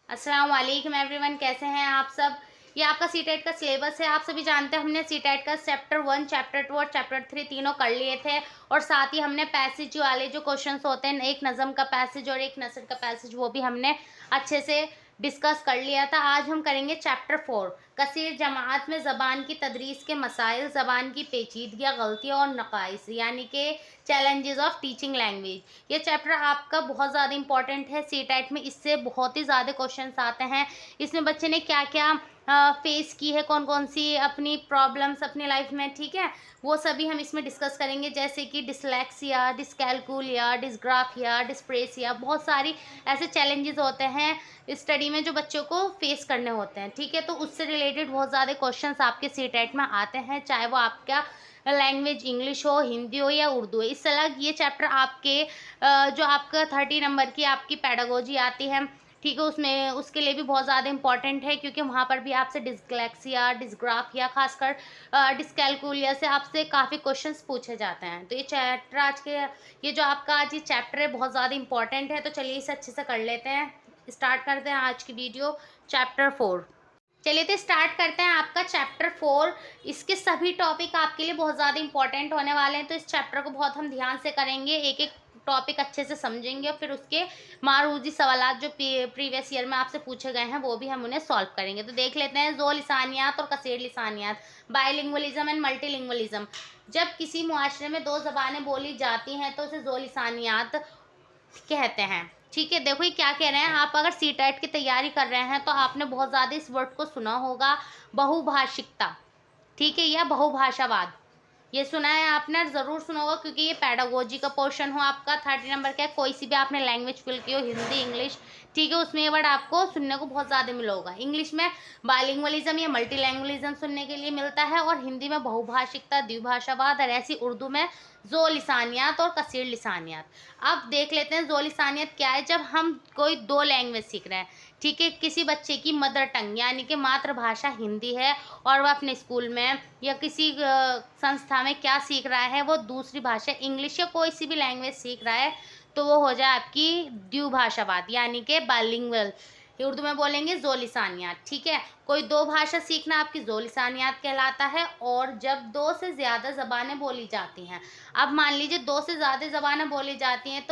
अस्सलाम वालेकुम एवरीवन, कैसे हैं आप सब। ये आपका सीटेट का सिलेबस है। आप सभी जानते हैं हमने सीटेट का चैप्टर 1, चैप्टर 2 और चैप्टर 3 तीनों कर लिए थे। और साथ ही हमने पैसेज वाले जो क्वेश्चंस होते हैं, एक नज़म का पैसेज और एक नसर का पैसेज, वो भी हमने अच्छे से डिस्कस कर लिया था। आज हम करेंगे चैप्टर 4, कसीर जमात में ज़बान की तदरीस के मसाइल, ज़बान की पेचीदगियाँ, गलतियाँ और नकाइस, यानी कि चैलेंजेस ऑफ टीचिंग लैंग्वेज। ये चैप्टर आपका बहुत ज़्यादा इंपॉर्टेंट है। सीटेट में इससे बहुत ही ज़्यादा क्वेश्चंस आते हैं। इसमें बच्चे ने क्या क्या फेस की है, कौन कौन सी अपनी प्रॉब्लम्स अपनी लाइफ में, ठीक है, वो सभी हम इसमें डिस्कस करेंगे। जैसे कि डिसलेक्सिया, डिसकैलकुलिया, डिसग्राफिया, डिस्प्रेसिया, बहुत सारी ऐसे चैलेंजेस होते हैं स्टडी में जो बच्चों को फेस करने होते हैं, ठीक है। तो उससे रिलेटेड बहुत ज़्यादा क्वेश्चंस आपके सीटेट में आते हैं, चाहे वो आपका लैंग्वेज इंग्लिश हो, हिंदी हो या उर्दू हो। इससे अलग ये चैप्टर आपके जो आपका 30 नंबर की आपकी पेडागोजी आती है, ठीक है, उसमें उसके लिए भी बहुत ज़्यादा इंपॉर्टेंट है, क्योंकि वहाँ पर भी आपसे डिसग्लेक्सिया, डिसग्राफिया, खासकर डिसकैलकुलिया से आपसे काफ़ी क्वेश्चंस पूछे जाते हैं। तो ये चैप्टर आज के, ये जो आपका आज ये चैप्टर है बहुत ज़्यादा इंपॉर्टेंट है। तो चलिए इसे अच्छे से कर लेते हैं, स्टार्ट करते हैं आज की वीडियो। चैप्टर 4, चलिए तो स्टार्ट करते हैं आपका चैप्टर 4। इसके सभी टॉपिक आपके लिए बहुत ज़्यादा इंपॉर्टेंट होने वाले हैं, तो इस चैप्टर को बहुत हम ध्यान से करेंगे, एक एक टॉपिक अच्छे से समझेंगे और फिर उसके मारूजी सवालात जो प्रीवियस ईयर में आपसे पूछे गए हैं वो भी हम उन्हें सॉल्व करेंगे। तो देख लेते हैं ज़ो लिसानियात और कसीर लिसानियात, बायलिंगुअलिज्म एंड मल्टीलिंगुअलिज्म। जब किसी मुआशरे में दो ज़बानें बोली जाती हैं तो उसे ज़ो लिसानियात कहते हैं, ठीक है। देखो ये क्या कह रहे हैं, आप अगर सीटेट की तैयारी कर रहे हैं तो आपने बहुत ज़्यादा इस वर्ड को सुना होगा, बहुभाषिकता, ठीक है, या बहुभाषावाद। ये सुना है आपने, ज़रूर सुना होगा, क्योंकि ये पैडागोजी का पोर्शन हो आपका। 30 नंबर का है, कोई सी भी आपने लैंग्वेज फिल की हो, हिंदी, इंग्लिश, ठीक है, उसमें ये वर्ड आपको सुनने को बहुत ज़्यादा मिला होगा। इंग्लिश में बाइलिंगुअलिज्म या मल्टीलैंग्वेलिज्म सुनने के लिए मिलता है, और हिंदी में बहुभाषिकता, द्विभाषावाद, और ऐसी उर्दू में ज़ो लिसानियात और कसीर लिसानियात। अब देख लेते हैं ज़ो लिसानियत क्या है। जब हम कोई दो लैंग्वेज सीख रहे हैं, ठीक है, किसी बच्चे की मदर टंग यानी कि मातृभाषा हिंदी है और वह अपने स्कूल में या किसी संस्था में क्या सीख रहा है, वो दूसरी भाषा इंग्लिश या कोई सी भी लैंग्वेज सीख रहा है, तो वो हो जाए आपकी द्विभाषावाद यानी कि बाइलिंगुअल। उर्दू में बोलेंगे ज़ो लिसानियात, ठीक है। कोई दो भाषा सीखना आपकी ज़ो लिसानियात कहलाता है। और जब दो से ज़्यादा ज़बानें बोली जाती हैं, अब मान लीजिए दो से ज़्यादा ज़बानें बोली जाती हैं,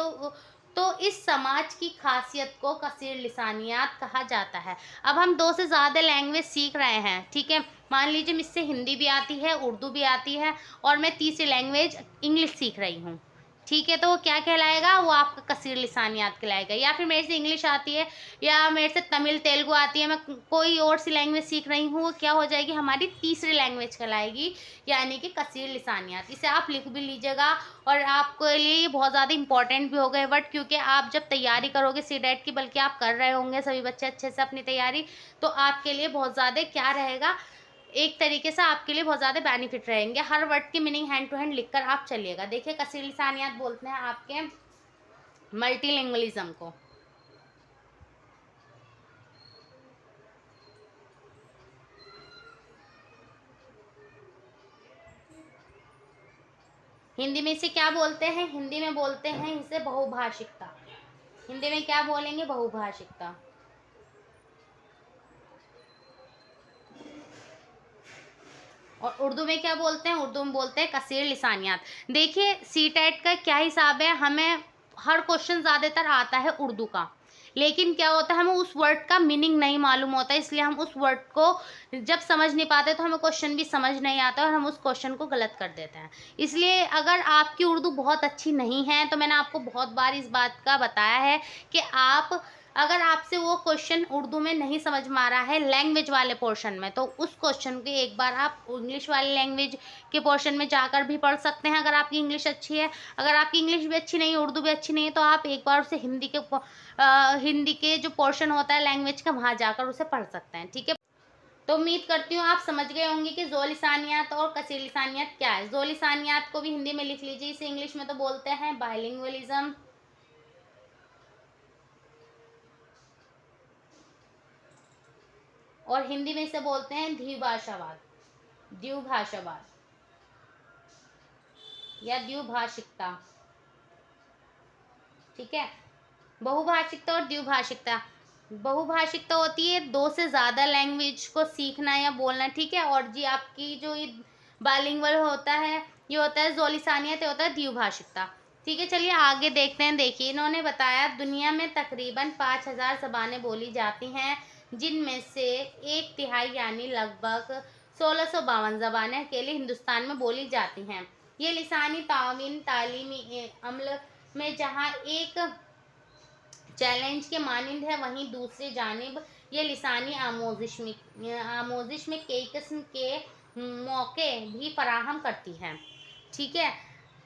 तो इस समाज की खासियत को कसीर लिसानियात कहा जाता है। अब हम दो से ज़्यादा लैंग्वेज सीख रहे हैं, ठीक है, मान लीजिए मुझसे हिंदी भी आती है, उर्दू भी आती है, और मैं तीसरी लैंग्वेज इंग्लिश सीख रही हूँ, ठीक है, तो वो क्या कहलाएगा, वो आपका कसीर लिसानियात कहलाएगा। या फिर मेरे से इंग्लिश आती है या मेरे से तमिल तेलुगु आती है, मैं कोई और सी लैंग्वेज सीख रही हूँ, वो क्या हो जाएगी, हमारी तीसरी लैंग्वेज कहलाएगी, यानी कि कसीर लिसानियात। इसे आप लिख भी लीजिएगा, और आपके लिए ये बहुत ज़्यादा इंपॉर्टेंट भी हो गए वर्ड, क्योंकि आप जब तैयारी करोगे सीटेट की, बल्कि आप कर रहे होंगे सभी बच्चे अच्छे से अपनी तैयारी, तो आपके लिए बहुत ज़्यादा क्या रहेगा, एक तरीके से आपके लिए बहुत ज़्यादा बेनिफिट रहेंगे। हर वर्ड की मीनिंग हैंड टू हैंड लिखकर आप चलिएगा। देखिए कसीर लिसानियात बोलते हैं आपके मल्टीलिंगुअलिज्म को। हिंदी में इसे क्या बोलते हैं, हिंदी में बोलते हैं इसे बहुभाषिकता। हिंदी में क्या बोलेंगे, बहुभाषिकता। और उर्दू में क्या बोलते हैं, उर्दू में बोलते हैं कसीर लिसानियात। देखिए सीटेट का क्या हिसाब है, हमें हर क्वेश्चन ज़्यादातर आता है उर्दू का, लेकिन क्या होता है हमें उस वर्ड का मीनिंग नहीं मालूम होता, इसलिए हम उस वर्ड को जब समझ नहीं पाते तो हमें क्वेश्चन भी समझ नहीं आता और हम उस क्वेश्चन को गलत कर देते हैं। इसलिए अगर आपकी उर्दू बहुत अच्छी नहीं है, तो मैंने आपको बहुत बार इस बात का बताया है कि आप, अगर आपसे वो क्वेश्चन उर्दू में नहीं समझ में आ रहा है लैंग्वेज वाले पोर्शन में, तो उस क्वेश्चन के एक बार आप इंग्लिश वाले लैंग्वेज के पोर्शन में जाकर भी पढ़ सकते हैं, अगर आपकी इंग्लिश अच्छी है। अगर आपकी इंग्लिश भी अच्छी नहीं है, उर्दू भी अच्छी नहीं है, तो आप एक बार उसे हिंदी के जो पोर्शन होता है लैंग्वेज का, वहाँ जाकर उसे पढ़ सकते हैं, ठीक है। तो उम्मीद करती हूँ आप समझ गए होंगे कि ज़ो लिसानियात और कसीर लिसानियात क्या है। ज़ो लिसानियात को भी हिंदी में लिख लीजिए, इसे इंग्लिश में तो बोलते हैं बाइलिंगुअलिज्म, और हिंदी में इसे बोलते हैं द्विभाषावाद, द्विभाषावाद या द्विभाषिकता, ठीक है। बहुभाषिकता और द्विभाषिकता, बहुभाषिकता होती है दो से ज़्यादा लैंग्वेज को सीखना या बोलना, ठीक है। और जी आपकी जो ये बाइलिंगुअल होता है, ये होता है ज़ोलिसानियत, ये होता है द्विभाषिकता, ठीक है। चलिए आगे देखते हैं। देखिए इन्होंने बताया दुनिया में तकरीबन 5000 ज़बानें बोली जाती हैं, जिनमें से 1/3 यानी लगभग 1652 ज़बानें अकेले हिंदुस्तान में बोली जाती हैं। ये लिसानी तावीन तालीमी अमल में जहाँ एक चैलेंज के मानिंद है, वहीं दूसरी जानिब ये लिसानी आमोजिश में कई किस्म के मौके भी फराहम करती है, ठीक है।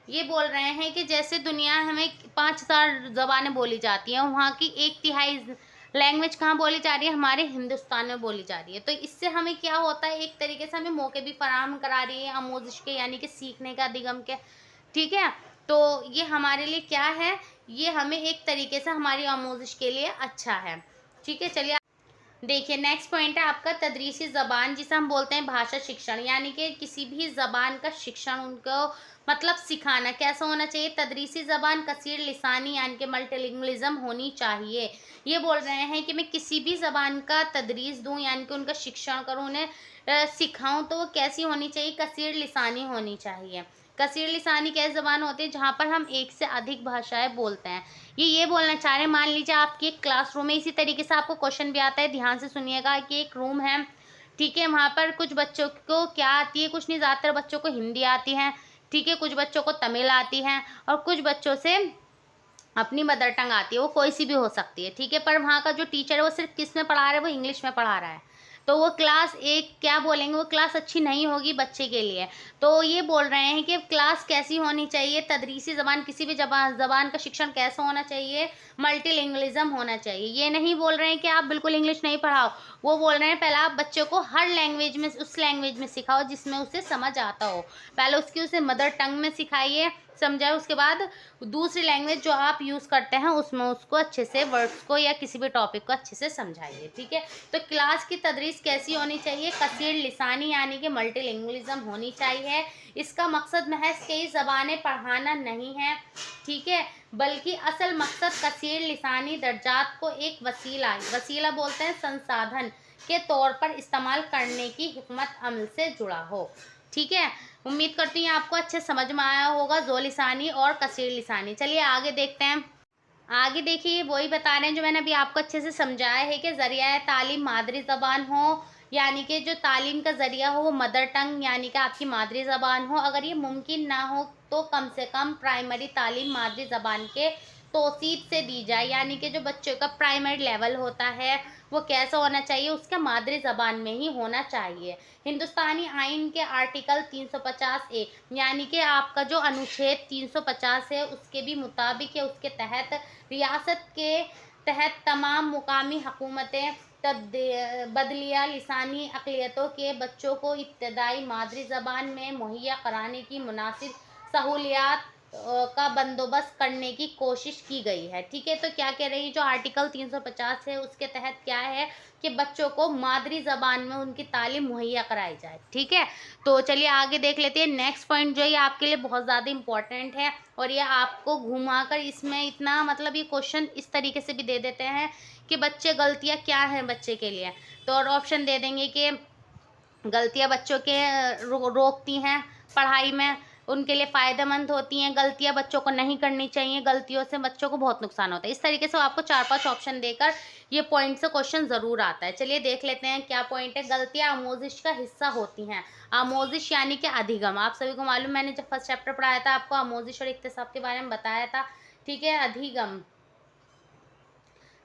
ये बोल रहे हैं कि जैसे दुनिया हमें 5000 ज़बानें बोली जाती हैं, वहाँ की 1/3 लैंग्वेज कहाँ बोली जा रही है, हमारे हिंदुस्तान में बोली जा रही है। तो इससे हमें क्या होता है, एक तरीके से हमें मौके भी फराहम करा रही है आमोजिश के, यानी कि सीखने का, अधिगम के, ठीक है। तो ये हमारे लिए क्या है, ये हमें एक तरीके से हमारी आमोजिश के लिए अच्छा है, ठीक है। चलिए देखिए नेक्स्ट पॉइंट है आपका तदरीसी ज़बान, जिसे हम बोलते हैं भाषा शिक्षण, यानी कि किसी भी ज़बान का शिक्षण उनको मतलब सिखाना कैसा होना चाहिए। तदरीसी ज़बान कसीर लिसानी यानी कि मल्टीलिंगुअलिज्म होनी चाहिए। ये बोल रहे हैं कि मैं किसी भी ज़बान का तदरीस दूं, यानी कि उनका शिक्षण करूं, उन्हें सिखाऊं, तो वो कैसी होनी चाहिए, कसीर लिसानी होनी चाहिए। कसीर लिसानी कैसी ज़बान होती है, जहाँ पर हम एक से अधिक भाषाएं बोलते हैं। ये बोलना चाह रहे हैं, मान लीजिए आपकी एक क्लासरूम है, इसी तरीके से आपको क्वेश्चन भी आता है, ध्यान से सुनिएगा कि एक रूम है, ठीक है। वहाँ पर कुछ बच्चों को क्या आती है, कुछ नहीं, ज़्यादातर बच्चों को हिंदी आती है, ठीक है। कुछ बच्चों को तमिल आती है और कुछ बच्चों से अपनी मदर टंग आती है, वो कोई सी भी हो सकती है, ठीक है। पर वहाँ का जो टीचर है वो सिर्फ किस में पढ़ा रहा है, वो इंग्लिश में पढ़ा रहा है, तो वो क्लास एक क्या बोलेंगे, वो क्लास अच्छी नहीं होगी बच्चे के लिए। तो ये बोल रहे हैं कि क्लास कैसी होनी चाहिए, तदरीसी ज़बान, किसी भी ज़बान का शिक्षण कैसा होना चाहिए, मल्टीलिंगुअलिज्म होना चाहिए। ये नहीं बोल रहे हैं कि आप बिल्कुल इंग्लिश नहीं पढ़ाओ, वो बोल रहे हैं पहले आप बच्चों को हर लैंग्वेज में, उस लैंग्वेज में सिखाओ जिसमें उसे समझ आता हो। पहले उसकी उसे मदर टंग में सिखाइए, समझाए, उसके बाद दूसरी लैंग्वेज जो आप यूज़ करते हैं उसमें उसको अच्छे से वर्ड्स को या किसी भी टॉपिक को अच्छे से समझाइए, ठीक है। तो क्लास की तदरीस कैसी होनी चाहिए, कसीर लिसानी यानी कि मल्टीलिंगुअलिज्म होनी चाहिए। इसका मकसद महज कई ज़बानें पढ़ाना नहीं है, ठीक है, बल्कि असल मकसद कसीर लिसानी दर्जात को एक वसीला बोलते हैं संसाधन के तौर पर इस्तेमाल करने की हिकमत अमल से जुड़ा हो, ठीक है। उम्मीद करती हूँ आपको अच्छे समझ में आया होगा ज़ो-लिसानी और कसीर लिसानी। चलिए आगे देखते हैं। आगे देखिए वही बता रहे हैं जो मैंने अभी आपको अच्छे से समझाया है कि ज़रिया तालीम मादरी ज़बान हो, यानी कि जो तालीम का ज़रिया हो वो मदर टंग यानी कि आपकी मादरी ज़बान हो। अगर ये मुमकिन ना हो तो कम से कम प्राइमरी तालीम मादरी ज़बान के तौसीफ से दी जाए, यानी कि जो बच्चों का प्राइमरी लेवल होता है वो कैसा होना चाहिए, उसका मादरी ज़बान में ही होना चाहिए। हिंदुस्तानी आइन के आर्टिकल 350A यानी कि आपका जो अनुच्छेद 350 है उसके भी मुताबिक या उसके तहत रियासत के तहत तमाम मुकामी हुकूमतें बदलिया लिसानी अक़लियतों के बच्चों को इब्तदाई मादरी ज़बान में मुहैया कराने की मुनासिब सहूलियात का बंदोबस्त करने की कोशिश की गई है, ठीक है। तो क्या कह रही है, जो आर्टिकल 350 है उसके तहत क्या है कि बच्चों को मादरी ज़बान में उनकी तालीम मुहैया कराई जाए, ठीक है। तो चलिए आगे देख लेते हैं। नेक्स्ट पॉइंट जो है आपके लिए बहुत ज़्यादा इंपॉर्टेंट है और ये आपको घुमाकर इसमें इतना मतलब ये क्वेश्चन इस तरीके से भी दे देते हैं कि बच्चे गलतियाँ क्या हैं बच्चे के लिए, तो और ऑप्शन दे देंगे कि गलतियाँ बच्चों के रोकती हैं पढ़ाई में, उनके लिए फ़ायदेमंद होती हैं, गलतियाँ बच्चों को नहीं करनी चाहिए, गलतियों से बच्चों को बहुत नुकसान होता है। इस तरीके से आपको 4-5 ऑप्शन देकर ये पॉइंट से क्वेश्चन ज़रूर आता है। चलिए देख लेते हैं क्या पॉइंट है। गलतियाँ आमोजिश का हिस्सा होती हैं। आमोजिश यानी कि अधिगम, आप सभी को मालूम, मैंने जब फर्स्ट चैप्टर पढ़ाया था आपको आमोजिश और इक्तिसाब के बारे में बताया था, ठीक है। अधिगम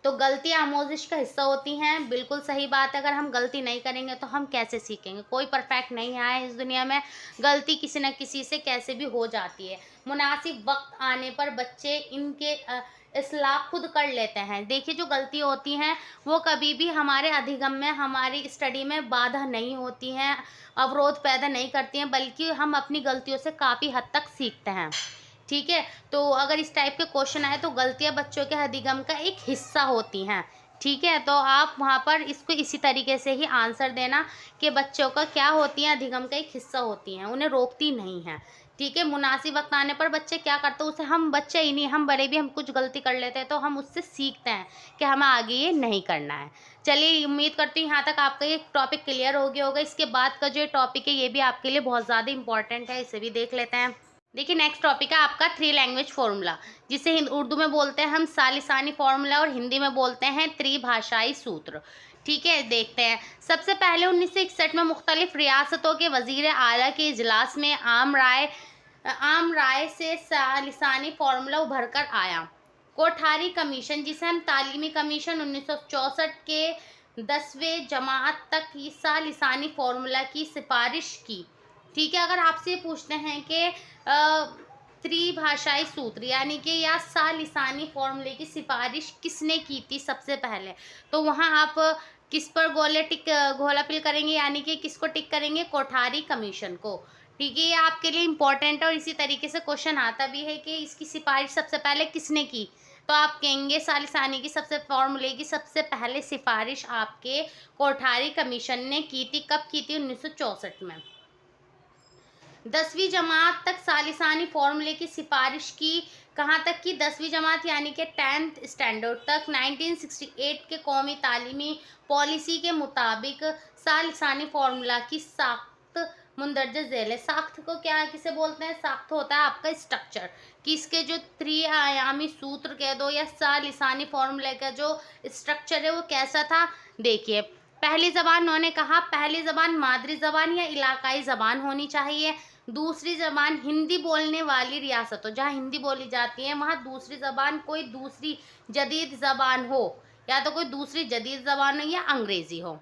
तो गलतियाँ आमोजिश का हिस्सा होती हैं, बिल्कुल सही बात है। अगर हम गलती नहीं करेंगे तो हम कैसे सीखेंगे, कोई परफेक्ट नहीं है इस दुनिया में, गलती किसी न किसी से कैसे भी हो जाती है। मुनासिब वक्त आने पर बच्चे इनके इस्लाह खुद कर लेते हैं। देखिए जो गलती होती हैं वो कभी भी हमारे अधिगम में, हमारी स्टडी में बाधा नहीं होती हैं, अवरोध पैदा नहीं करती हैं, बल्कि हम अपनी गलतियों से काफ़ी हद तक सीखते हैं, ठीक है। तो अगर इस टाइप के क्वेश्चन आए तो गलतियां बच्चों के अधिगम का एक हिस्सा होती हैं, ठीक है। तो आप वहाँ पर इसको इसी तरीके से ही आंसर देना कि बच्चों का क्या होती हैं, अधिगम का एक हिस्सा होती हैं, उन्हें रोकती नहीं हैं, ठीक है, मुनासिब वक्त आने पर बच्चे क्या करते हैं, उसे हम बच्चे ही नहीं, हम बड़े भी हम कुछ गलती कर लेते हैं तो हम उससे सीखते हैं कि हमें आगे ये नहीं करना है। चलिए, उम्मीद करती हूँ यहाँ तक आपका ये टॉपिक क्लियर हो गया होगा। इसके बाद का जो टॉपिक है ये भी आपके लिए बहुत ज़्यादा इंपॉर्टेंट है, इसे भी देख लेते हैं। देखिए, नेक्स्ट टॉपिक है आपका 3 लैंग्वेज फार्मूला, जिसे उर्दू में बोलते हैं हम सालिसानी फार्मूला और हिंदी में बोलते हैं त्रिभाषाई सूत्र। ठीक है, देखते हैं। सबसे पहले 1961 में मुख्तलिफ रियासतों के वज़ीर आला के इजलास में आम राय से लिसानी फार्मूला उभर कर आया। कोठारी कमीशन, जिसे हम तालीमी कमीशन 1964 के 10वें जमात तक हिस्सा लिसानी फार्मूला की सिफारिश की। ठीक है, अगर आपसे पूछते हैं कि त्रिभाषाई सूत्र यानी कि या सालिसानी फार्मूले की सिफारिश किसने की थी सबसे पहले, तो वहाँ आप किस पर घोला पिल करेंगे, यानी कि किसको टिक करेंगे, कोठारी कमीशन को। ठीक है, ये आपके लिए इम्पोर्टेंट है और इसी तरीके से क्वेश्चन आता भी है कि इसकी सिफारिश सबसे पहले किसने की, तो आप कहेंगे सालिसानी की फार्मूले की सबसे पहले सिफारिश आपके कोठारी कमीशन ने की थी। कब की थी? 1964 में। 10वीं जमात तक सालिसानी फार्मूले की सिफारिश की। कहाँ तक की? 10वीं जमात यानी कि 10th स्टैंडर्ड तक। 1968 के कौमी तालीमी पॉलिसी के मुताबिक सालिसानी फार्मूला की साख्त मुंदरज झेल है। साख्त को क्या किसे बोलते हैं? साख्त होता है आपका स्ट्रक्चर, कि इसके जो त्रिआयामी सूत्र कह दो या सालिसानी फार्मूले का जो स्ट्रक्चर है वो कैसा था। देखिए, पहली ज़बान उन्होंने कहा, पहली ज़बान मादरी ज़बान या इलाकाई ज़बान होनी चाहिए। दूसरी ज़बान हिंदी बोलने वाली रियासतों, जहाँ हिंदी बोली जाती है वहाँ दूसरी ज़बान कोई दूसरी जदीद ज़बान हो, या तो कोई दूसरी जदीद ज़बान हो या अंग्रेज़ी हो।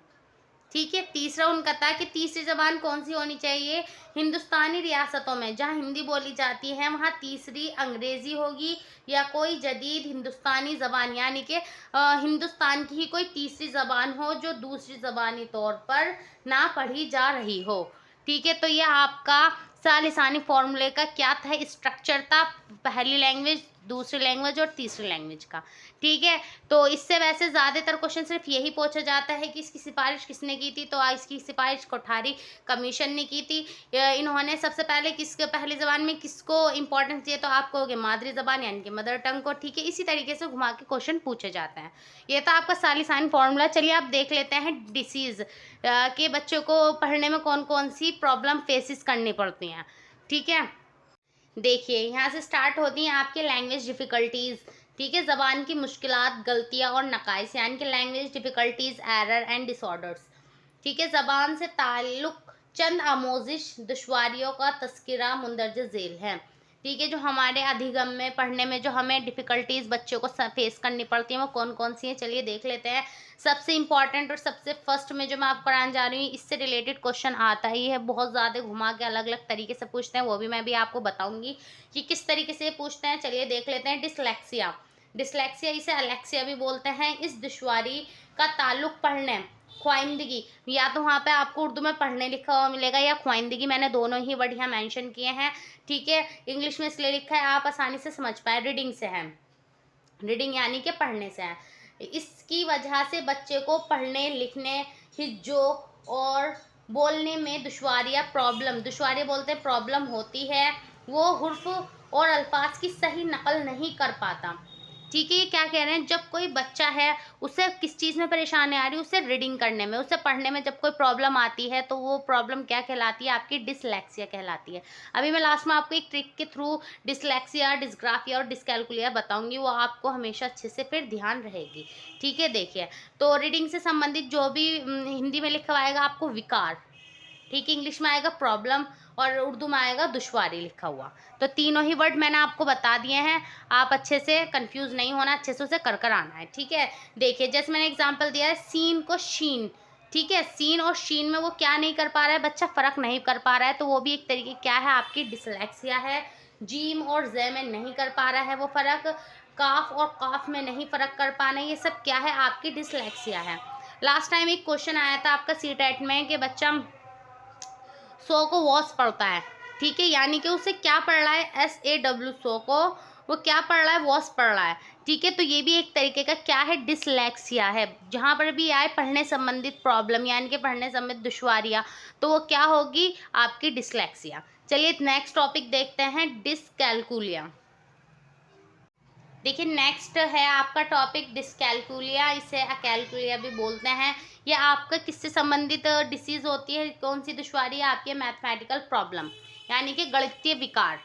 ठीक है, तीसरा उनका था कि तीसरी ज़बान कौन सी होनी चाहिए? हिंदुस्तानी रियासतों में जहाँ हिंदी बोली जाती है वहाँ तीसरी अंग्रेज़ी होगी या कोई जदीद हिंदुस्तानी ज़बान, यानी कि हिंदुस्तान की ही कोई तीसरी ज़बान हो जो दूसरी ज़बानी तौर पर ना पढ़ी जा रही हो। ठीक है, तो ये आपका सालिसानी फार्मूले का क्या था, स्ट्रक्चर था, पहली लैंग्वेज, दूसरी लैंग्वेज और तीसरी लैंग्वेज का। ठीक है, तो इससे वैसे ज़्यादातर क्वेश्चन सिर्फ यही पूछा जाता है कि इसकी सिफारिश किसने की थी, तो इसकी सिफारिश कोठारी कमीशन ने की थी। इन्होंने सबसे पहले पहली ज़बान में किसको इंपॉर्टेंस दिया, तो आप कहोगे मादरी ज़बान यानी कि मदर टंग को। ठीक है, इसी तरीके से घुमा के क्वेश्चन पूछे जाते हैं। ये तो आपका सालिसानी फार्मूला। चलिए आप देख लेते हैं डिसीज़ के बच्चों को पढ़ने में कौन कौन सी प्रॉब्लम फेसिस करनी पड़ती हैं। ठीक है, देखिए यहाँ से स्टार्ट होती हैं आपके लैंग्वेज डिफ़िकल्टीज़। ठीक है, ज़बान की मुश्किलात, गलतियाँ और नकाइस, यानी कि language difficulties, error and disorders. ठीक है, ज़बान से ताल्लुक़ चंद आमोजिश दुश्वारियों का तस्करा मुंदरज झेल है। ठीक है, जो हमारे अधिगम में पढ़ने में जो हमें डिफ़िकल्टीज़ बच्चों को फेस करनी पड़ती हैं वो कौन कौन सी हैं, चलिए देख लेते हैं। सबसे इम्पॉर्टेंट और सबसे फर्स्ट में जो मैं आपको कराने जा रही हूँ, इससे रिलेटेड क्वेश्चन आता ही है, बहुत ज़्यादा घुमा के अलग अलग तरीके से पूछते हैं, वो भी मैं भी आपको बताऊँगी कि किस तरीके से पूछते हैं। चलिए देख लेते हैं। डिसलेक्सिया, डिसलेक्सिया इसे अलेक्सिया भी बोलते हैं। इस दुश्वारी का ताल्लुक़ पढ़ने, ख्वाइंदगी, या तो वहाँ पे आपको उर्दू में पढ़ने लिखा हुआ मिलेगा या ख्वाइंदगी, मैंने दोनों ही वर्ड यहाँ मेंशन किए हैं। ठीक है, इंग्लिश में इसलिए लिखा है आप आसानी से समझ पाए, रीडिंग से है, रीडिंग यानी कि पढ़ने से है। इसकी वजह से बच्चे को पढ़ने लिखने, हिज्जो और बोलने में दुश्वारियाँ बोलते हैं प्रॉब्लम होती है। वो हुर्फ और अल्फाज की सही नकल नहीं कर पाता। ठीक है, ये क्या कह रहे हैं, जब कोई बच्चा है उसे किस चीज़ में परेशानी आ रही है, उसे रीडिंग करने में, उसे पढ़ने में जब कोई प्रॉब्लम आती है तो वो प्रॉब्लम क्या कहलाती है, आपकी डिसलेक्सिया कहलाती है। अभी मैं लास्ट में आपको एक ट्रिक के थ्रू डिसलेक्सिया, डिस्ग्राफिया और डिस्कैल्कुलिया बताऊंगी, वो आपको हमेशा अच्छे से फिर ध्यान रहेगी। ठीक है, देखिए, तो रीडिंग से संबंधित जो भी हिंदी में लिखा आएगा आपको विकार, ठीक है, इंग्लिश में आएगा प्रॉब्लम और उर्दू में आएगा दुश्वारी लिखा हुआ। तो तीनों ही वर्ड मैंने आपको बता दिए हैं, आप अच्छे से कंफ्यूज नहीं होना, अच्छे से उसे कर आना है। ठीक है, देखिए जैसे मैंने एग्जांपल दिया है, सीन को शीन। ठीक है, सीन और शीन में वो क्या नहीं कर पा रहा है, बच्चा फ़र्क नहीं कर पा रहा है, तो वो भी एक तरीके क्या है, आपकी डिसलेक्सिया है। जीम और जे में नहीं कर पा रहा है वो फ़र्क, काफ और काफ में नहीं फ़र्क कर पाना, ये सब क्या है, आपकी डिसलेक्सिया है। लास्ट टाइम एक क्वेश्चन आया था आपका सीटेट में कि बच्चा 100 को वॉस पढ़ता है। ठीक है, यानी कि उसे क्या पढ़ रहा है, SAW 100 को वो क्या पढ़ रहा है, वॉस पढ़ रहा है। ठीक है, तो ये भी एक तरीके का क्या है, डिसलेक्सिया है। जहाँ पर भी आए पढ़ने संबंधित प्रॉब्लम यानी कि पढ़ने संबंधित दुश्वारियाँ, तो वो क्या होगी, आपकी डिसलेक्सिया। चलिए नेक्स्ट टॉपिक देखते हैं, डिसकैलकुलिया। देखिए नेक्स्ट है आपका टॉपिक डिसकैलकुलिया, इसे अकैलकुलिया भी बोलते हैं। यह आपका किससे संबंधित डिसीज होती है, कौन सी दुश्वारी है आपकी, मैथमेटिकल प्रॉब्लम यानी कि गणितीय विकार।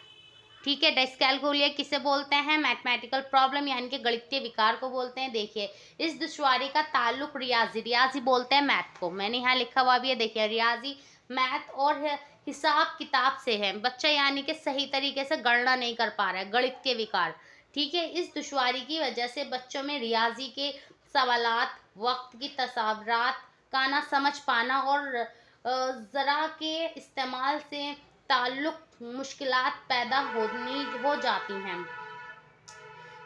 ठीक है, डिसकैलकुलिया किसे बोलते हैं, मैथमेटिकल प्रॉब्लम यानी कि गणितीय विकार को बोलते हैं। देखिए इस दुश्वारी का ताल्लुक रियाजी बोलते हैं मैथ को, मैंने यहाँ लिखा हुआ भी है, देखिए रियाजी मैथ और हिसाब किताब से है। बच्चा यानी कि सही तरीके से गणना नहीं कर पा रहा है, गणितीय विकार। ठीक है, इस दुश्वारी की वजह से बच्चों में रियाजी के सवालात, वक्त की तस्वीरात का ना समझ पाना और ज़रा के इस्तेमाल से ताल्लुक मुश्किलात पैदा हो जाती हैं।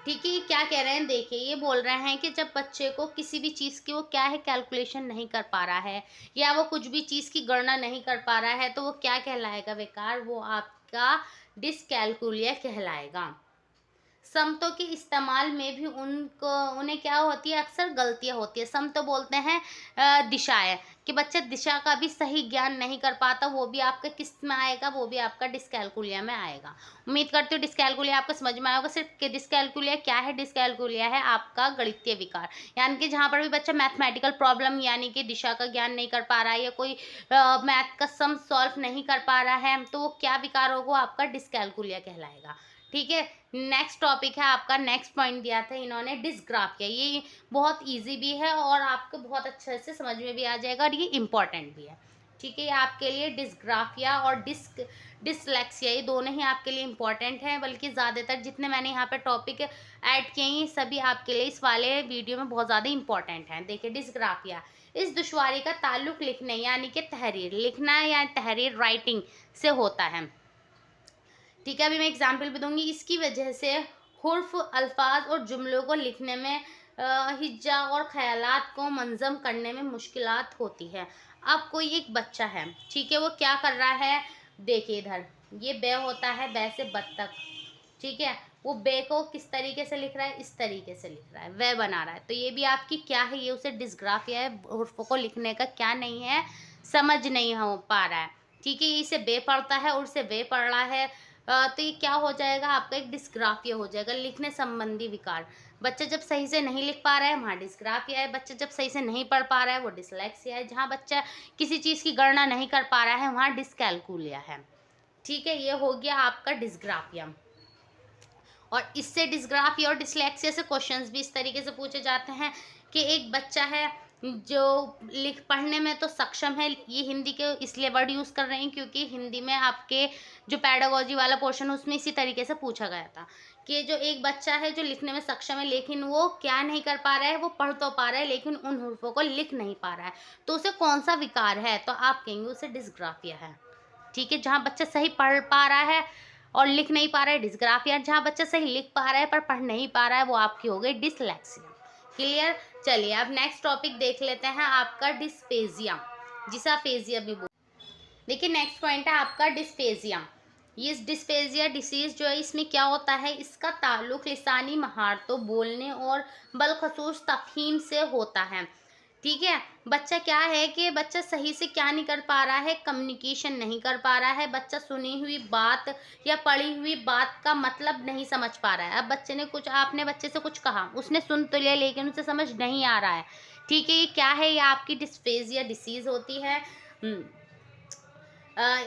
ठीक है, ये क्या कह रहे हैं, देखिए ये बोल रहे हैं कि जब बच्चे को किसी भी चीज़ की वो क्या है कैलकुलेशन नहीं कर पा रहा है, या वो कुछ भी चीज़ की गणना नहीं कर पा रहा है, तो वो क्या कहलाएगा विकार, वो आपका डिसकैलकुलिया कहलाएगा। समतों के इस्तेमाल में भी उन्हें क्या होती है, अक्सर गलतियां होती है। सम तो बोलते हैं दिशाएं, कि बच्चा दिशा का भी सही ज्ञान नहीं कर पाता, वो भी आपका किस में आएगा, वो भी आपका डिसकैलकुलिया में आएगा। उम्मीद करती हूँ डिसकैलकुलिया आपको समझ में आया होगा। सिर्फ कि डिसकैलकुलिया क्या है, डिसकैलकुलिया है आपका गणितीय विकार, यानी कि जहाँ पर भी बच्चा मैथमेटिकल प्रॉब्लम यानी कि दिशा का ज्ञान नहीं कर पा रहा है, या कोई मैथ का सम सॉल्व नहीं कर पा रहा है, तो वो क्या विकार होगा, आपका डिसकैलकुलिया कहलाएगा। ठीक है, नेक्स्ट टॉपिक है आपका, नेक्स्ट पॉइंट दिया था इन्होंने डिसग्राफिया। ये बहुत इजी भी है और आपको बहुत अच्छे से समझ में भी आ जाएगा, और ये इम्पॉर्टेंट भी है। ठीक है, ये आपके लिए डिसग्राफिया और डिसलेक्सिया ये दोनों ही आपके लिए इम्पॉर्टेंट हैं, बल्कि ज़्यादातर जितने मैंने यहाँ पे टॉपिक ऐड किए हैं सभी आपके लिए इस वाले वीडियो में बहुत ज़्यादा इंपॉर्टेंट हैं। देखिए डिसग्राफिया, इस दुश्वारी का ताल्लुक लिखने यानी कि तहरीर, लिखना या तहरीर राइटिंग से होता है। ठीक है, अभी मैं एग्जाम्पल भी दूंगी। इसकी वजह से हुर्फ, अल्फाज और जुमलों को लिखने में हिज्जा और ख्यालात को मंजम करने में मुश्किलात होती है। अब कोई एक बच्चा है, ठीक है, वो क्या कर रहा है, देखिए इधर ये बे होता है, बे से बत्तख। ठीक है, वो बे को किस तरीके से लिख रहा है, इस तरीके से लिख रहा है, वे बना रहा है। तो ये भी आपकी क्या है, ये उसे डिसग्राफिया है, हुर्फों को लिखने का क्या नहीं है, समझ नहीं हो पा रहा है। ठीक है, ये इसे बे पढ़ता है और उसे वे पढ़ रहा है, तो ये क्या हो जाएगा, आपका एक डिस्ग्राफिया हो जाएगा, लिखने संबंधी विकार। बच्चा जब सही से नहीं लिख पा रहा है वहाँ डिस्ग्राफिया है, बच्चा जब सही से नहीं पढ़ पा रहा है वो डिसलेक्सिया है, जहाँ बच्चा किसी चीज़ की गणना नहीं कर पा रहा है वहाँ डिसकैलकुलिया है। ठीक है, ये हो गया आपका डिस्ग्राफिया। और इससे डिस्ग्राफिया और डिसलेक्सिया से क्वेश्चंस भी इस तरीके से पूछे जाते हैं कि एक बच्चा है जो लिख पढ़ने में तो सक्षम है, ये हिंदी के इसलिए वर्ड यूज़ कर रहे हैं क्योंकि हिंदी में आपके जो पैडागोजी वाला पोर्शन है उसमें इसी तरीके से पूछा गया था कि जो एक बच्चा है जो लिखने में सक्षम है लेकिन वो क्या नहीं कर पा रहा है, वो पढ़ तो पा रहा है लेकिन उन हुर्फों को लिख नहीं पा रहा है, तो उसे कौन सा विकार है, तो आप कहेंगे उसे डिस्ग्राफिया है। ठीक है, जहाँ बच्चा सही पढ़ पा रहा है और लिख नहीं पा रहा है डिस्ग्राफिया, जहाँ बच्चा सही लिख पा रहा है पर पढ़ नहीं पा रहा है वो आपकी हो गई डिसलेक्सिया। क्लियर। चलिए अब नेक्स्ट टॉपिक देख लेते हैं आपका डिस्पेजिया, जिसे अफेजिया भी बोल। देखिए नेक्स्ट पॉइंट है आपका डिस्पेजिया। ये डिस्पेजिया डिसीज जो है इसमें क्या होता है, इसका ताल्लुक लिसानी महारतों, बोलने और बलखसूस तफहीम से होता है। ठीक है, बच्चा क्या है कि बच्चा सही से क्या नहीं कर पा रहा है, कम्युनिकेशन नहीं कर पा रहा है, बच्चा सुनी हुई बात या पढ़ी हुई बात का मतलब नहीं समझ पा रहा है। अब बच्चे ने कुछ, आपने बच्चे से कुछ कहा, उसने सुन तो लिया लेकिन उसे समझ नहीं आ रहा है। ठीक है, ये क्या है, ये आपकी डिस्फेजिया डिसीज होती है। अ,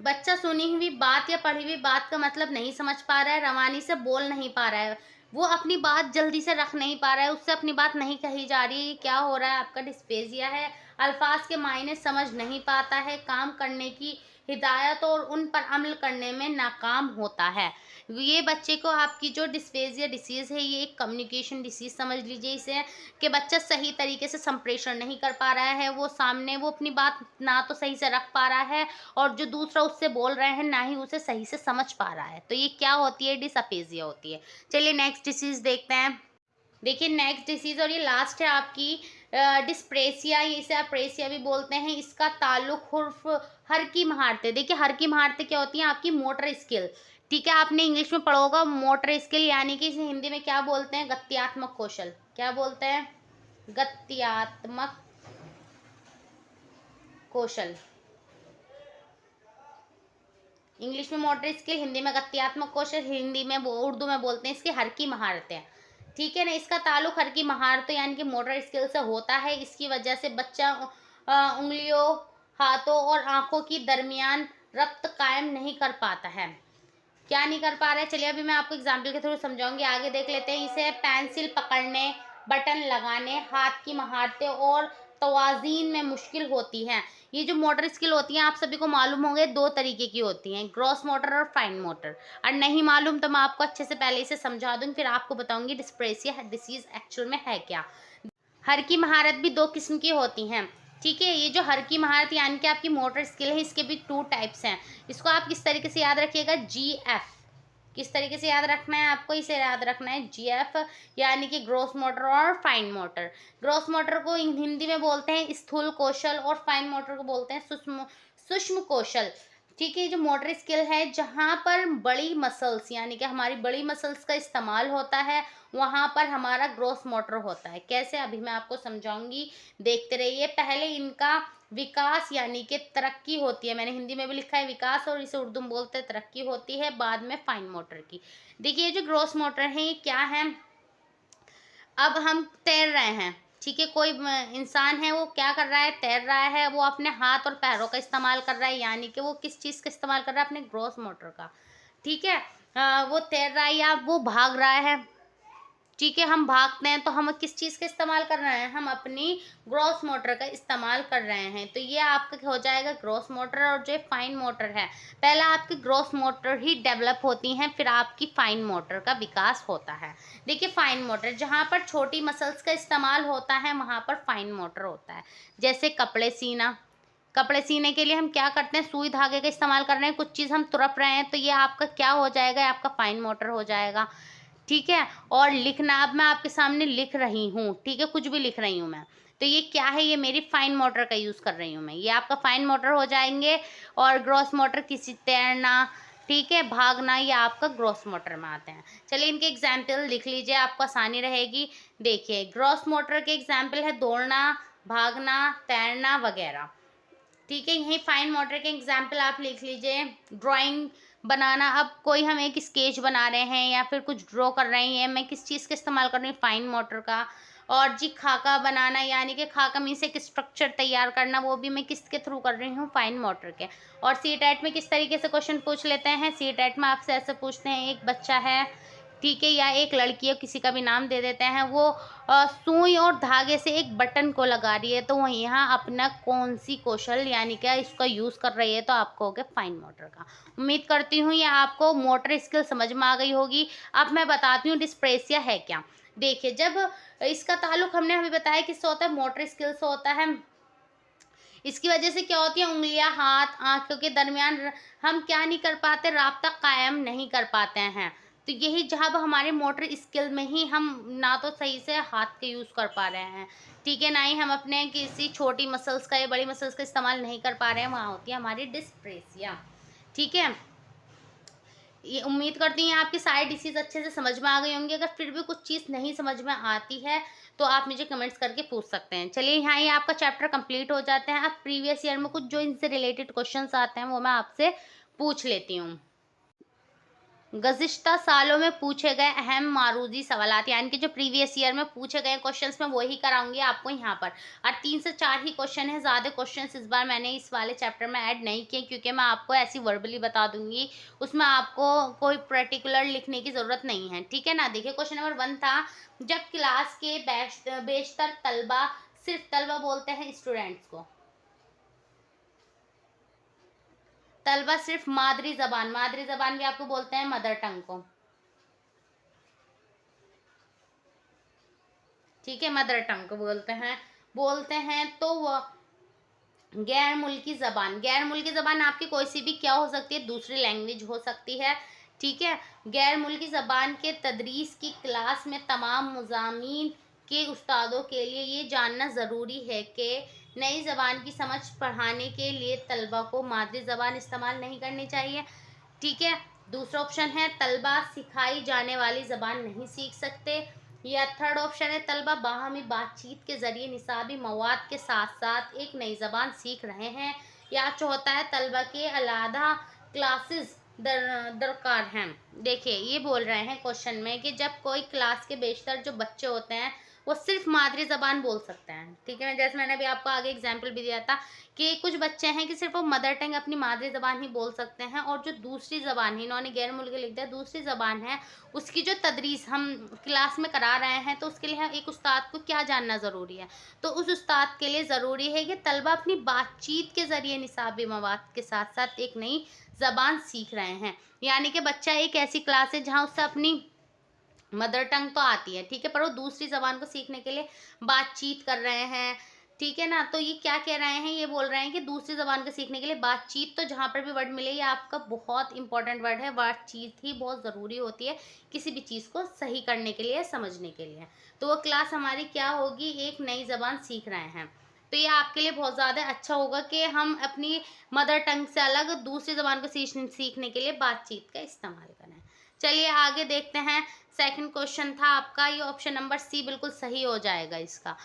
बच्चा सुनी हुई बात या पढ़ी हुई बात का मतलब नहीं समझ पा रहा है, रवानी से बोल नहीं पा रहा है, वो अपनी बात जल्दी से रख नहीं पा रहा है, उससे अपनी बात नहीं कही जा रही है, ये क्या हो रहा है, आपका डिस्पेजिया है। अल्फाज के मायने समझ नहीं पाता है, काम करने की हिदायत और उन पर अमल करने में नाकाम होता है। ये बच्चे को आपकी जो डिस्पेजिया डिसीज़ है ये एक कम्युनिकेशन डिसीज़ समझ लीजिए इसे, कि बच्चा सही तरीके से संप्रेषण नहीं कर पा रहा है, वो सामने वो अपनी बात ना तो सही से रख पा रहा है और जो दूसरा उससे बोल रहे हैं ना ही उसे सही से समझ पा रहा है, तो ये क्या होती है, डिसअपेजिया होती है। चलिए नेक्स्ट डिसीज देखते हैं। देखिए नेक्स्ट डिसीज और ये लास्ट है आपकी डिस्प्रेसिया, इसे अप्रेसिया भी बोलते हैं। इसका ताल्लुक हुर्फ, हर की महारतें। देखिए हर की महारतें क्या होती हैं, आपकी मोटर स्किल। ठीक है, आपने इंग्लिश में पढ़ा होगा मोटर स्किल, यानी कि इसे हिंदी में क्या बोलते हैं, गत्यात्मक कौशल। क्या बोलते हैं, गत्यात्मक कौशल। इंग्लिश में मोटर स्किल, हिंदी में गत्यात्मक कौशल, हिंदी में वो उर्दू में बोलते हैं इसकी हर की महारतें। ठीक है ना, इसका ताल्लुक हर की महारतों यानी कि मोटर स्किल से होता है। इसकी वजह से बच्चा उंगलियों, हाथों और आंखों की दरमियान रब्त कायम नहीं कर पाता है। क्या नहीं कर पा रहे, चलिए अभी मैं आपको एग्जाम्पल के थ्रू समझाऊंगी। आगे देख लेते हैं। इसे पेंसिल पकड़ने, बटन लगाने, हाथ की महारतें और तवाज़ीन में मुश्किल होती है। ये जो मोटर स्किल होती हैं आप सभी को मालूम होंगे, दो तरीके की होती हैं, ग्रॉस मोटर और फाइन मोटर। और नहीं मालूम तो मैं आपको अच्छे से पहले इसे समझा दूँ, फिर आपको बताऊंगी डिस्प्रेसिया डिसीज एक्चुअल में है क्या। हर की महारत भी दो किस्म की होती हैं। ठीक है, ये जो हर की महारत यानी कि आपकी मोटर स्किल है, इसके भी 2 टाइप्स हैं। इसको आप किस तरीके से याद रखिएगा, GF। किस तरीके से याद रखना है आपको, इसे याद रखना है GF, यानी कि ग्रॉस मोटर और फाइन मोटर। ग्रॉस मोटर को हिंदी में बोलते हैं स्थूल कौशल और फाइन मोटर को बोलते हैं सूक्ष्म सूक्ष्म कौशल। ठीक है, जो मोटर स्किल है जहाँ पर बड़ी मसल्स यानी कि हमारी बड़ी मसल्स का इस्तेमाल होता है, वहाँ पर हमारा ग्रॉस मोटर होता है। कैसे, अभी मैं आपको समझाऊंगी, देखते रहिए। पहले इनका विकास यानी कि तरक्की होती है, मैंने हिंदी में भी लिखा है विकास और इसे उर्दू में बोलते हैं तरक्की होती है, बाद में फाइन मोटर की। देखिए ये जो ग्रॉस मोटर है ये क्या है, अब हम तैर रहे हैं। ठीक है, कोई इंसान है वो क्या कर रहा है, तैर रहा है, वो अपने हाथ और पैरों का इस्तेमाल कर रहा है, यानी कि वो किस चीज़ का इस्तेमाल कर रहा है, अपने ग्रॉस मोटर का। ठीक है, वो तैर रहा है या वो भाग रहा है। ठीक है, हम भागते हैं तो हम किस चीज़ का इस्तेमाल कर रहे हैं, हम अपनी ग्रॉस मोटर का इस्तेमाल कर रहे हैं। तो ये आपका हो जाएगा ग्रॉस मोटर। और जो फाइन मोटर है, पहला आपकी ग्रॉस मोटर ही डेवलप होती हैं, फिर आपकी फाइन मोटर का विकास होता है। देखिए फाइन मोटर जहाँ पर छोटी मसल्स का इस्तेमाल होता है वहाँ पर फाइन मोटर होता है। जैसे कपड़े सीना, कपड़े सीने के लिए हम क्या करते हैं, सुई धागे का इस्तेमाल कर रहे हैं, कुछ चीज़ हम तुरप रहे हैं, तो ये आपका क्या हो जाएगा, आपका फाइन मोटर हो जाएगा। ठीक है, और लिखना, अब मैं आपके सामने लिख रही हूँ, ठीक है, कुछ भी लिख रही हूँ मैं, तो ये क्या है, ये मेरी फाइन मोटर का यूज़ कर रही हूँ मैं, ये आपका फाइन मोटर हो जाएंगे। और ग्रॉस मोटर किसी तैरना, ठीक है, भागना, ये आपका ग्रॉस मोटर में आते हैं। चलिए इनके एग्जाम्पल लिख लीजिए, आपको आसानी रहेगी। देखिए ग्रॉस मोटर के एग्जाम्पल है दौड़ना, भागना, तैरना वगैरह। ठीक है, यही फाइन मोटर के एग्जाम्पल आप लिख लीजिए। ड्राइंग बनाना, अब कोई हम एक स्केच बना रहे हैं या फिर कुछ ड्रॉ कर रहे हैं, मैं किस चीज़ का इस्तेमाल कर रही हूँ, फाइन मोटर का। और जी खाका बनाना यानी कि खाका मीन से एक स्ट्रक्चर तैयार करना, वो भी मैं किसके थ्रू कर रही हूँ, फाइन मोटर के। और CTET में किस तरीके से क्वेश्चन पूछ लेते हैं, CTET में आपसे ऐसे पूछते हैं, एक बच्चा है, ठीक है, या एक लड़की है, किसी का भी नाम दे देते हैं, वो सुई और धागे से एक बटन को लगा रही है, तो वो यहाँ अपना कौन सी कौशल यानी क्या इसका यूज़ कर रही है, तो आपको हो गया फाइन मोटर का। उम्मीद करती हूँ ये आपको मोटर स्किल समझ में आ गई होगी। अब मैं बताती हूँ डिस्प्रेसिया है क्या। देखिए जब इसका ताल्लुक हमने अभी बताया किससे होता है, मोटर स्किल से होता है। इसकी वजह से क्या होती है, उंगलियां, हाथ, आंखों के दरमियान हम क्या नहीं कर पाते, राब्ता कायम नहीं कर पाते हैं। तो यही जब हमारे मोटर स्किल में ही हम ना तो सही से हाथ के यूज़ कर पा रहे हैं, ठीक है, ना ही हम अपने किसी छोटी मसल्स का या बड़ी मसल्स का इस्तेमाल नहीं कर पा रहे हैं, वहाँ होती है हमारी डिस्प्रेसिया। ठीक है, ये उम्मीद करती हूँ आपकी सारी डिसीज अच्छे से समझ में आ गई होंगी। अगर फिर भी कुछ चीज़ नहीं समझ में आती है तो आप मुझे कमेंट्स करके पूछ सकते हैं। चलिए यहाँ ये आपका चैप्टर कंप्लीट हो जाते हैं। अब प्रीवियस ईयर में कुछ जो इनसे रिलेटेड क्वेश्चंस आते हैं वो मैं आपसे पूछ लेती हूँ। गुज़िश्ता सालों में पूछे गए अहम मारूजी सवालात यानी कि जो प्रीवियस ईयर में पूछे गए क्वेश्चंस में वही कराऊंगी आपको यहाँ पर। और 3 से 4 ही क्वेश्चन है, ज़्यादा क्वेश्चंस इस बार मैंने इस वाले चैप्टर में ऐड नहीं किए, क्योंकि मैं आपको ऐसी वर्बली बता दूंगी, उसमें आपको कोई पर्टिकुलर लिखने की ज़रूरत नहीं है। ठीक है ना। देखिए क्वेश्चन नंबर 1 था, जब क्लास के बेशतर तलबा, सिर्फ तलबा बोलते हैं स्टूडेंट्स को, तलबा सिर्फ मादरी जबान भी आपको बोलते हैं मदर टंग को, ठीक है, मदर टंग को बोलते हैं तो वो गैर मुल्की ज़बान आपकी कोई सी भी क्या हो सकती है, दूसरी लैंग्वेज हो सकती है। ठीक है, गैर मुल्की ज़बान के तदरीस की क्लास में तमाम मुज़ामीन के उस्तादों के लिए ये जानना ज़रूरी है कि नई ज़बान की समझ पढ़ाने के लिए तलबा को मादरी ज़बान इस्तेमाल नहीं करनी चाहिए। ठीक है, दूसरा ऑप्शन है तलबा सिखाई जाने वाली ज़बान नहीं सीख सकते। या थर्ड ऑप्शन है तलबा बाहमी बातचीत के ज़रिए निसाबी मवाद के साथ साथ एक नई ज़बान सीख रहे हैं। या चौथा है तलबा के अलहदा क्लासेस दरकार हैं। देखिए ये बोल रहे हैं क्वेश्चन में कि जब कोई क्लास के बेशतर जो बच्चे होते हैं वो सिर्फ मादरी ज़बान बोल सकते हैं, ठीक है। जैसे मैंने अभी आपको आगे एग्जांपल भी दिया था कि कुछ बच्चे हैं कि सिर्फ वो मदर टंग अपनी मादरी ज़बान ही बोल सकते हैं, और जो दूसरी ज़बान है, इन्होंने गैर मुल्की लिख दिया, दूसरी ज़बान है उसकी जो तदरीस हम क्लास में करा रहे हैं, तो उसके लिए एक उस्ताद को क्या जानना ज़रूरी है। तो उस उस्ताद के लिए ज़रूरी है कि तलबा अपनी बातचीत के ज़रिए निसाबी मवाद के साथ साथ एक नई ज़बान सीख रहे हैं। यानी कि बच्चा एक ऐसी क्लास है जहाँ उससे अपनी मदर टंग तो आती है, ठीक है, पर वो दूसरी ज़बान को सीखने के लिए बातचीत कर रहे हैं, ठीक है ना। तो ये क्या कह रहे हैं, ये बोल रहे हैं कि दूसरी ज़बान को सीखने के लिए बातचीत, तो जहाँ पर भी वर्ड मिले, ये आपका बहुत इंपॉर्टेंट वर्ड है, बातचीत ही बहुत ज़रूरी होती है किसी भी चीज़ को सही करने के लिए, समझने के लिए। तो वो क्लास हमारी क्या होगी, एक नई ज़बान सीख रहे हैं। तो ये आपके लिए बहुत ज़्यादा अच्छा होगा कि हम अपनी मदर टंग से अलग दूसरी ज़बान को सीखने के लिए बातचीत का इस्तेमाल करें। चलिए आगे देखते हैं। सेकंड क्वेश्चन था आपका, ये ऑप्शन नंबर सी बिल्कुल सही हो जाएगा इसका।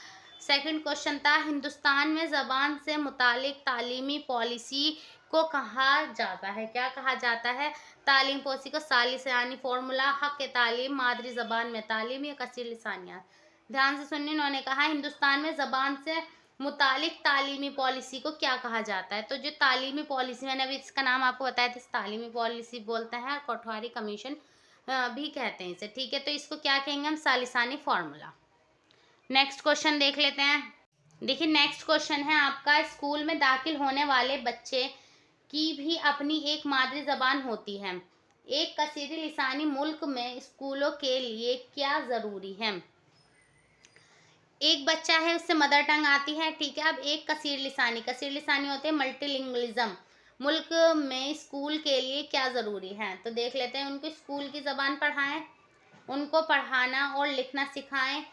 सेकंड क्वेश्चन था, हिंदुस्तान में ज़बान से मुतालिक तालीमी पॉलिसी को कहा जाता है, क्या कहा जाता है। तालीम पॉलिसी को सालिसानी फार्मूला, हक तालीम, मादरी ज़बान में तालीम या कसीर लिसानियात। ध्यान से सुनिए, उन्होंने कहा हिंदुस्तान में ज़बान से मुतालिक तालीमी पॉलिसी को क्या कहा जाता है। तो जो तालीमी पॉलिसी, मैंने अभी इसका नाम आपको बताया था, तालीमी पॉलिसी बोलते हैं, कोठवारी कमीशन भी कहते हैं इसे, ठीक है। तो इसको क्या कहेंगे हम, सालिसानी फार्मूला। नेक्स्ट क्वेश्चन देख लेते हैं। देखिए नेक्स्ट क्वेश्चन है आपका, स्कूल में दाखिल होने वाले बच्चे की भी अपनी एक मादरी ज़बान होती है। एक कसीरी लिसानी मुल्क में स्कूलों के लिए क्या ज़रूरी है। एक बच्चा है उससे मदर टंग आती है, ठीक है। अब एक कसीर लिसानी होते हैं मल्टीलिंगुअलिज्म। मुल्क में स्कूल के लिए क्या ज़रूरी है, तो देख लेते हैं। उनको स्कूल की ज़बान पढ़ाएं, उनको पढ़ाना और लिखना सिखाएं,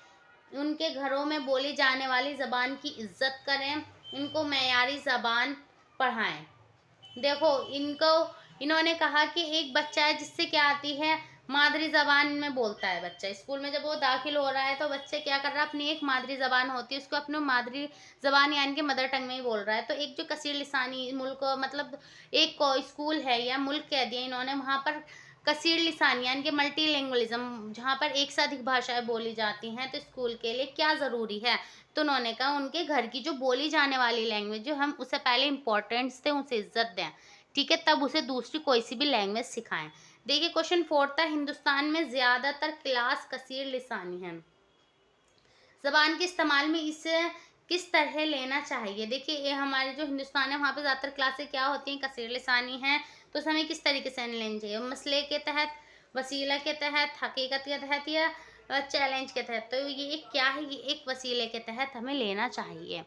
उनके घरों में बोली जाने वाली ज़बान की इज्जत करें, इनको मेयारी ज़बान पढ़ाएं। देखो इन्होंने कहा कि एक बच्चा है जिससे क्या आती है, मादरी ज़बान में बोलता है बच्चा। स्कूल में जब वो दाखिल हो रहा है तो बच्चे क्या कर रहा है, अपनी एक मादरी ज़बान होती है उसको अपनी मादरी ज़बान यानी कि मदर टंग में ही बोल रहा है। तो एक जो कसीर लिसानी मुल्क, मतलब एक स्कूल है या मुल्क कह दिया इन्होंने, वहाँ पर कसीर लिसानी यानी कि मल्टीलिंगुअलिज्म, जहाँ पर एक से अधिक भाषाएं बोली जाती हैं, तो स्कूल के लिए क्या ज़रूरी है। तो उन्होंने कहा उनके घर की जो बोली जाने वाली लैंग्वेज, जो हम उसे पहले इम्पोर्टेंस दें, उसे इज्जत दें, ठीक है, तब उसे दूसरी कोई सी भी लैंग्वेज सिखाएं। देखिए क्वेश्चन 4 था, हिंदुस्तान में ज़्यादातर क्लास कसीर लिसानी है, ज़बान के इस्तेमाल में इसे किस तरह लेना चाहिए। देखिए ये हमारे जो हिंदुस्तान है वहाँ पे ज़्यादातर क्लासें क्या होती हैं, कसीर लिसानी हैं, तो उसे हमें किस तरीके से लेनी चाहिए, मसले के तहत, वसीला के तहत, हकीकत के तहत या चैलेंज के तहत। तो ये क्या है, ये एक वसीले के तहत हमें लेना चाहिए,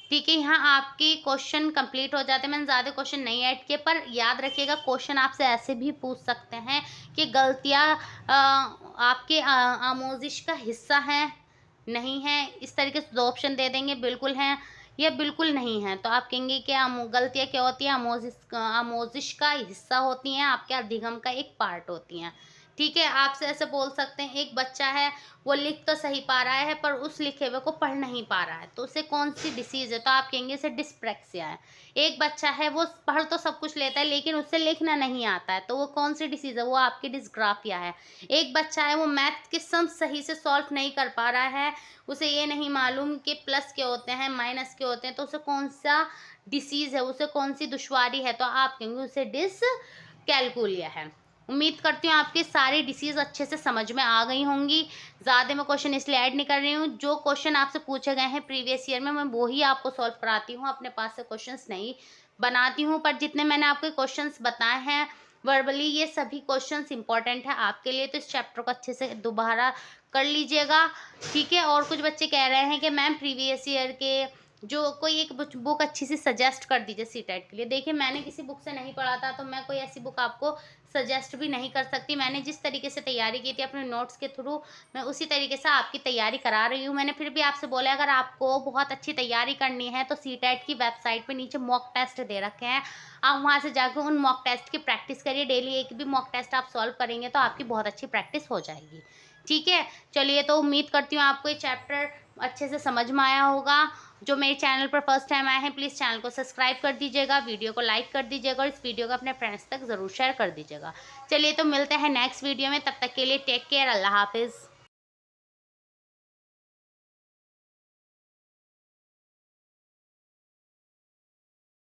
ठीक है। यहाँ आपके क्वेश्चन कंप्लीट हो जाते हैं, मैंने ज़्यादा क्वेश्चन नहीं ऐड किए, पर याद रखिएगा क्वेश्चन आपसे ऐसे भी पूछ सकते हैं कि गलतियाँ आपके आमोजिश का हिस्सा हैं, नहीं है, इस तरीके से 2 ऑप्शन दे देंगे, बिल्कुल हैं या बिल्कुल नहीं है। तो आप कहेंगे कि गलतियाँ क्या होती हैं, आमोजिश का हिस्सा होती हैं, आपके अधिगम का एक पार्ट होती हैं, ठीक है। आपसे ऐसे बोल सकते हैं, एक बच्चा है वो लिख तो सही पा रहा है पर उस लिखे हुए को पढ़ नहीं पा रहा है, तो उसे कौन सी डिसीज़ है, तो आप कहेंगे इसे डिस्प्रैक्सिया है। एक बच्चा है वो पढ़ तो सब कुछ लेता है लेकिन उससे लिखना नहीं आता है, तो वो कौन सी डिसीज़ है, वो आपकी डिस्ग्राफिया है। एक बच्चा है वो मैथ के सम सही से सॉल्व नहीं कर पा रहा है, उसे ये नहीं मालूम कि प्लस के होते हैं माइनस के होते हैं, तो उसे कौन सा डिसीज़ है, उसे कौन सी दुश्वारी है, तो आप कहेंगे उसे डिसकैलकुलिया है। उम्मीद करती हूँ आपके सारी डिसीज़ अच्छे से समझ में आ गई होंगी। ज़्यादा मैं क्वेश्चन इसलिए ऐड नहीं कर रही हूँ, जो क्वेश्चन आपसे पूछे गए हैं प्रीवियस ईयर में मैं वो ही आपको सॉल्व कराती हूँ, अपने पास से क्वेश्चंस नहीं बनाती हूँ। पर जितने मैंने आपको क्वेश्चंस बताए हैं वर्बली, ये सभी क्वेश्चंस इंपॉर्टेंट है आपके लिए, तो इस चैप्टर को अच्छे से दोबारा कर लीजिएगा, ठीक है। और कुछ बच्चे कह रहे हैं कि मैम प्रीवियस ईयर के जो कोई एक बुक अच्छी सी सजेस्ट कर दीजिए सीटेट के लिए। देखिए मैंने किसी बुक से नहीं पढ़ा था तो मैं कोई ऐसी बुक आपको सजेस्ट भी नहीं कर सकती। मैंने जिस तरीके से तैयारी की थी अपने नोट्स के थ्रू, मैं उसी तरीके से आपकी तैयारी करा रही हूँ। मैंने फिर भी आपसे बोला अगर आपको बहुत अच्छी तैयारी करनी है तो सीटेट की वेबसाइट पे नीचे मॉक टेस्ट दे रखे हैं, आप वहाँ से जाकर उन मॉक टेस्ट की प्रैक्टिस करिए। डेली एक भी मॉक टेस्ट आप सॉल्व करेंगे तो आपकी बहुत अच्छी प्रैक्टिस हो जाएगी, ठीक है, चलिए तो उम्मीद करती हूँ आपको ये चैप्टर अच्छे से समझ में आया होगा। जो मेरे चैनल पर फर्स्ट टाइम आए हैं प्लीज़ चैनल को सब्सक्राइब कर दीजिएगा, वीडियो को लाइक कर दीजिएगा और इस वीडियो को अपने फ्रेंड्स तक ज़रूर शेयर कर दीजिएगा। चलिए तो मिलते हैं नेक्स्ट वीडियो में, तब तक के लिए टेक केयर, अल्लाह हाफ़िज़।